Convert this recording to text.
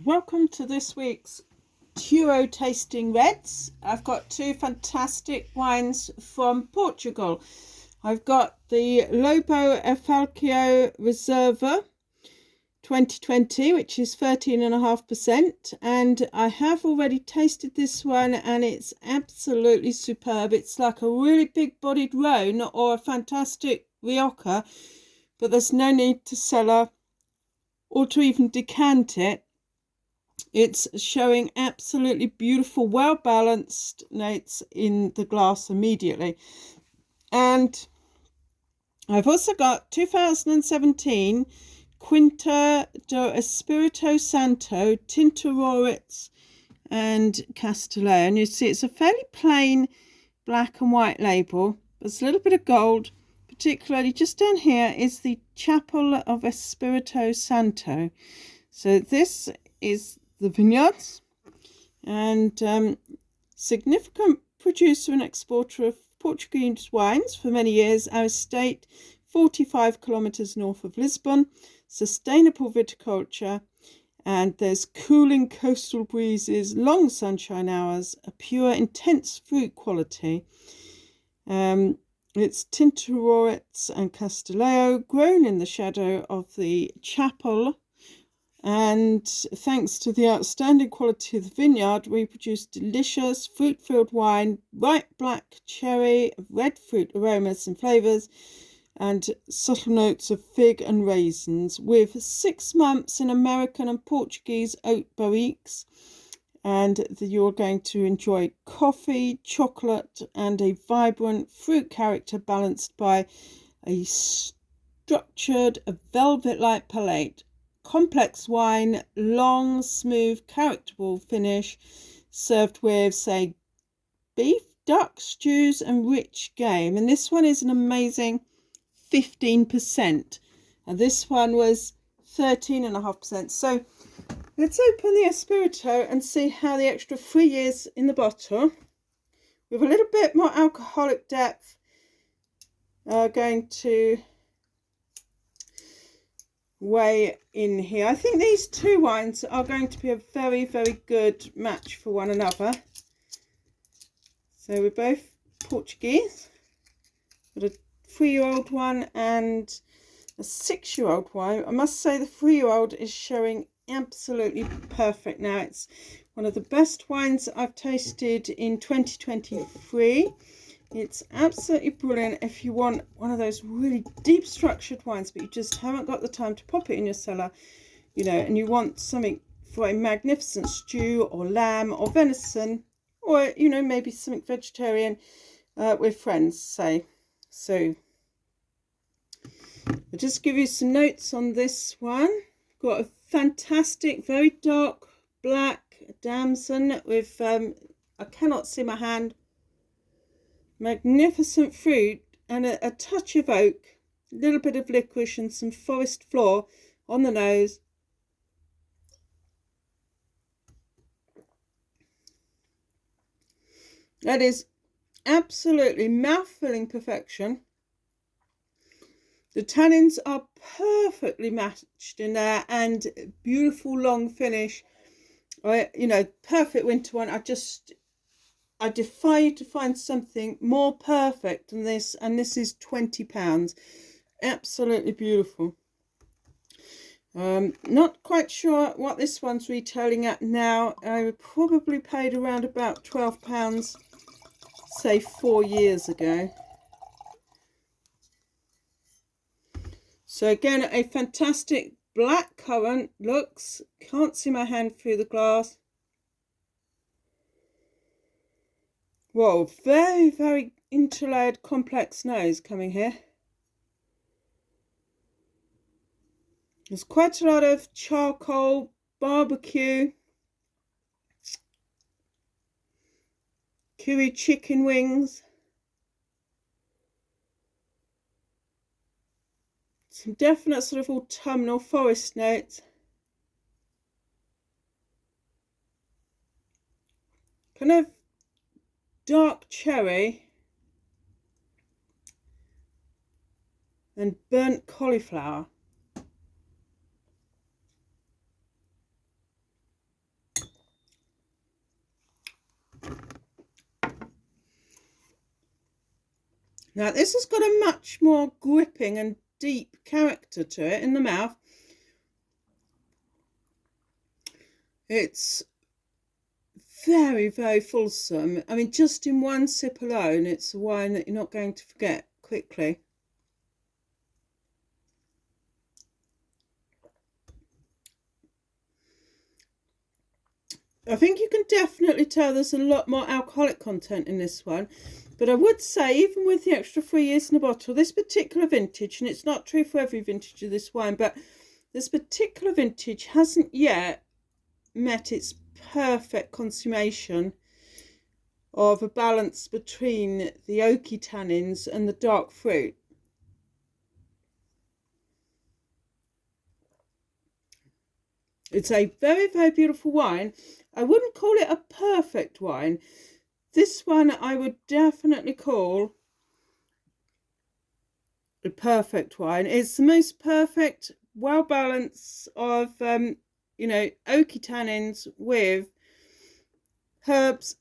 Welcome to this week's Turo Tasting Reds. I've got two fantastic wines from Portugal. I've got the Lobo Falcão Reserva 2020, which is 13.5%, and I have already tasted this one and it's absolutely superb. It's like a really big bodied Rhone or a fantastic Rioja, but there's no need to cellar or to even decant it. It's showing absolutely beautiful, well-balanced notes in the glass immediately. And I've also got 2017 Quinta do Espirito Santo, Tinta, Roriz and Castelão. You see it's a fairly plain black and white label. There's a little bit of gold, particularly just down here is the Chapel of Espirito Santo. So this is the vineyards, and significant producer and exporter of Portuguese wines for many years. Our estate 45 kilometres north of Lisbon, sustainable viticulture, and there's cooling coastal breezes, long sunshine hours, a pure intense fruit quality. It's Tinta, Roriz and Castelão, grown in the shadow of the chapel. And thanks to the outstanding quality of the vineyard, we produce delicious fruit-filled wine, bright black cherry, red fruit aromas and flavours, and subtle notes of fig and raisins, with 6 months in American and Portuguese oak barriques. And you're going to enjoy coffee, chocolate, and a vibrant fruit character balanced by a structured, velvet-like palate. Complex wine, long, smooth, characterful finish, served with, say, beef, duck, stews, and rich game. And this one is an amazing 15%. And this one was 13.5%. So let's open the Espirito and see how the extra 3 years in the bottle, with a little bit more alcoholic depth, are going to weigh in here. I think these two wines are going to be a very, very good match for one another. So we're both Portuguese. Got a 3-year-old one and a 6-year-old one. I must say the 3-year-old is showing absolutely perfect now. It's one of the best wines I've tasted in 2023. It's absolutely brilliant if you want one of those really deep structured wines, but you just haven't got the time to pop it in your cellar, and you want something for a magnificent stew or lamb or venison, or, maybe something vegetarian with friends, say. So I'll just give you some notes on this one. Got a fantastic, very dark black damson with, I cannot see my hand, magnificent fruit and a touch of oak, a little bit of licorice and some forest floor on the nose. That is absolutely mouth-filling perfection. The tannins are perfectly matched in there, and beautiful long finish. Perfect winter one. I defy you to find something more perfect than this, and this is £20. Absolutely beautiful. Not quite sure what this one's retailing at now. I probably paid around about £12, say 4 years ago. So again, a fantastic black currant. Looks, can't see my hand through the glass. Whoa, very, very interlayered, complex nose coming here. There's quite a lot of charcoal, barbecue, curry chicken wings, some definite sort of autumnal forest notes. Kind of dark cherry and burnt cauliflower. Now this has got a much more gripping and deep character to it in the mouth. It's very, very fulsome. I mean, just in one sip alone, it's a wine that you're not going to forget quickly. I think you can definitely tell there's a lot more alcoholic content in this one. But I would say, even with the extra 3 years in the bottle, this particular vintage, and it's not true for every vintage of this wine, but this particular vintage hasn't yet met its perfect consummation of a balance between the oaky tannins and the dark fruit. It's a very, very beautiful wine. I wouldn't call it a perfect wine. This one I would definitely call a perfect wine. It's the most perfect, well balanced of, you know, oaky tannins with herbs,